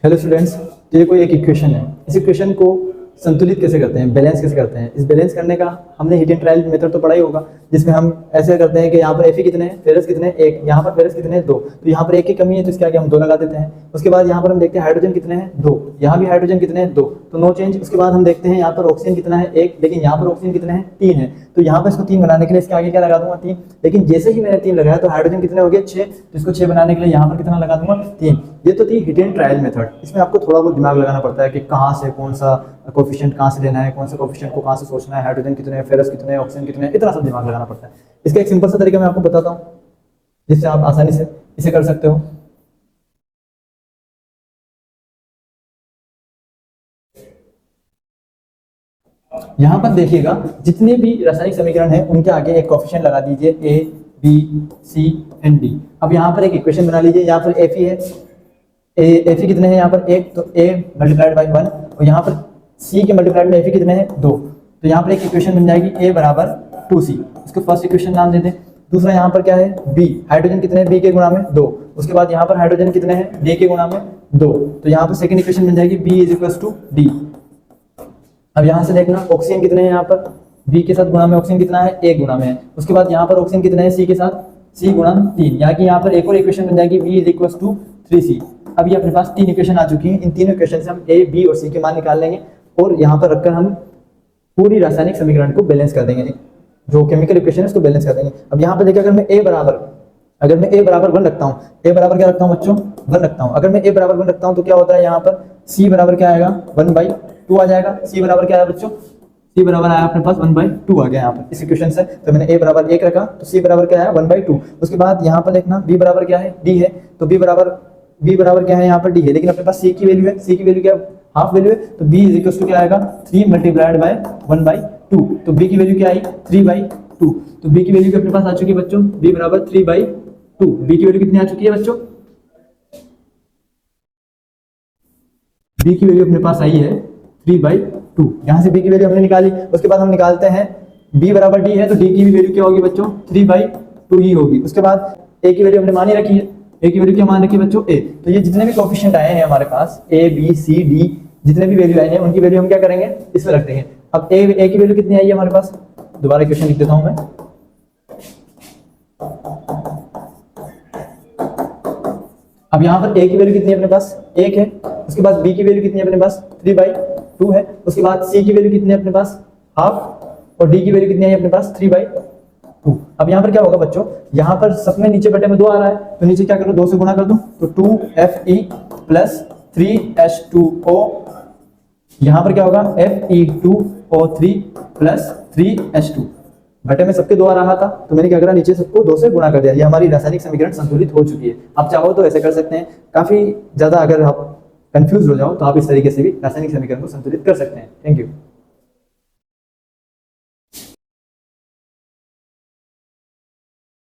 Hello students, तो ये कोई एक इक्वेशन है। इस इक्वेशन को संतुलित कैसे करते हैं, बैलेंस कैसे करते हैं। इस बैलेंस करने का हमने हिट एंड ट्रायल मेथड तो पढ़ा ही होगा, जिसमें हम ऐसे करते हैं कि यहाँ पर एफ कितने हैं, फेरस कितने हैं, एक, यहाँ पर फेरस कितने हैं, दो। तो यहाँ पर एक की कमी है तो इसके आगे हम दो लगा देते हैं। उसके बाद यहाँ पर हम देखते हैं हाइड्रोजन कितने हैं, दो। यहाँ भी हाइड्रोजन कितने हैं, दो, तो नो चेंज। उसके बाद हम देखते हैं यहाँ पर ऑक्सीजन कितना है, एक, लेकिन यहाँ पर ऑक्सीजन कितने हैं, तीन है। तो यहाँ पर इसको तीन बनाने के लिए इसके आगे क्या लगा दूंगा, तीन। लेकिन जैसे ही मैंने तीन लगाया तो हाइड्रोजन कितने हो गए, छह। तो इसको छह बनाने के लिए यहाँ पर कितना लगा दूंगा, तीन। ये तो थी हिट एंड ट्रायल मेथड। इसमें आपको थोड़ा बहुत दिमाग लगाना पड़ता है कि कहाँ से कौन सा कोफिशिएंट कहाँ से लेना है, कौन सा कोफिशिएंट को कहाँ से सोचना है, हाइड्रोजन कितने हैं, फेरस कितने हैं, ऑक्सीजन कितने हैं, इतना सब दिमाग लगाना पड़ता है। इसका एक सिंपल सा तरीका मैं आपको बताता हूँ जिससे आप आसानी से इसे कर सकते हो। यहाँ पर देखिएगा, जितने भी रासायनिक समीकरण हैं उनके आगे एक कोफिशिएंट लगा दीजिए, ए, बी, सी एंड डी। अब यहाँ पर एक इक्वेशन बना लीजिए, यहाँ पर एफ है, एफ कितने हैं यहाँ पर, एक, तो ए मल्टीप्लाइड बाई वन, और यहाँ पर सी के मल्टीप्लाइड में एफ कितने हैं, दो। तो यहाँ पर एक इक्वेशन बन जाएगी ए बराबर 2c। इसको फर्स्ट इक्वेशन नाम दे दें। दूसरा यहाँ पर क्या है, बी, हाइड्रोजन कितने हैं, बी के गुणा में दो। उसके बाद यहाँ पर हाइड्रोजन कितने हैं, डी के गुणा में दो। तो यहाँ पर सेकंड इक्वेशन बन जाएगी b is equal to d. अब यहाँ से देखना ऑक्सीजन कितने हैं, यहाँ पर बी के साथ गुणा में ऑक्सीजन कितना है, एक गुणा में है। उसके बाद यहाँ पर ऑक्सीजन कितने हैं, सी के साथ, सी गुणा तीन। यहाँ की यहाँ पर एक और इक्वेशन बन जाएगी b is equal to 3c। अब ये अपने पास तीन इक्वेशन आ चुकी हैं। इन तीनों इक्वेशन से हम ए, बी और सी के मान निकाल लेंगे और यहाँ पर रखकर हम पूरी रासायनिक समीकरण को बैलेंस कर देंगे। जो केमिकल इक्वेशन है उसको बैलेंस कर देंगे। अब यहाँ पर देखिए, अगर मैं ए बराबर 1 रखता हूँ, ए बराबर क्या रखता हूँ बच्चों, 1 रखता हूँ। अगर मैं ए बराबर 1 रखता हूँ तो क्या होता है, यहाँ पर सी बराबर क्या आएगा, 1/2 आ जाएगा। सी बराबर क्या आया बच्चों, सी बराबर आया अपने पास 1/2 आ गया यहाँ पर इस इक्वेशन से। तो मैंने ए बराबर 1 रखा तो सी बराबर क्या आया, 1/2। उसके बाद यहाँ पर देखना बी बराबर क्या है, डी है। तो बी बराबर क्या है, यहाँ पर डी है, लेकिन अपने पास सी की वैल्यू है, सी की वैल्यू क्या, हाफ वैल्यू है। तो बी इज इक्वल टू क्या आएगा, 3 मल्टीप्लाइड बाय 1/2। तो बी की वैल्यू क्या आई, 3/2। तो बी की वैल्यू अपने पास आ चुकी है बच्चों, बी बराबर 3/2। बी की वैल्यू कितनी आ चुकी है बच्चों, बी की वैल्यू अपने पास आई है 3/2। यहाँ से बी की वैल्यू हमने निकाली। उसके बाद हम निकालते हैं बी बराबर डी है, तो डी की भी वैल्यू क्या होगी बच्चों, 3/2 ही होगी। उसके बाद ए की वैल्यू हमने मान ही रखी है, ए की वैल्यू क्या मान रखी है बच्चों, ए। तो ये जितने भी कोफिशिएंट आए हैं हमारे पास, ए, बी, सी, डी, जितने भी वैल्यू आए हैं उनकी वैल्यू हम क्या करेंगे, इसमें रख देंगे। अब ए की वैल्यू कितनी आई है हमारे पास, दोबारा इक्वेशन लिख देता हूं मैं। अब यहाँ पर ए की वैल्यू कितनी है अपने पास, 1 है। उसके बाद बी की वैल्यू कितनी है अपने पास, 3/2 है। उसके बाद सी की वैल्यू कितनी है अपने पास, हाफ, और डी की वैल्यू कितनी है अपने पास, 3/2। अब यहाँ पर क्या होगा बच्चों, यहाँ पर सब में नीचे बटे में 2 आ रहा है, तो नीचे क्या करूँ, 2 से गुणा कर दूं। तो 2Fe प्लस 3H2O, यहाँ पर क्या होगा, Fe2O3 प्लस 3H2। बटे में सबके 2 आ रहा था तो मैंने क्या करा, नीचे सबको 2 से गुणा कर दिया। ये हमारी रासायनिक समीकरण संतुलित हो चुकी है। आप चाहो तो ऐसे कर सकते हैं। काफी ज्यादा अगर आप कंफ्यूज हो जाओ तो आप इस तरीके से भी रासायनिक समीकरण को संतुलित कर सकते हैं। Thank you.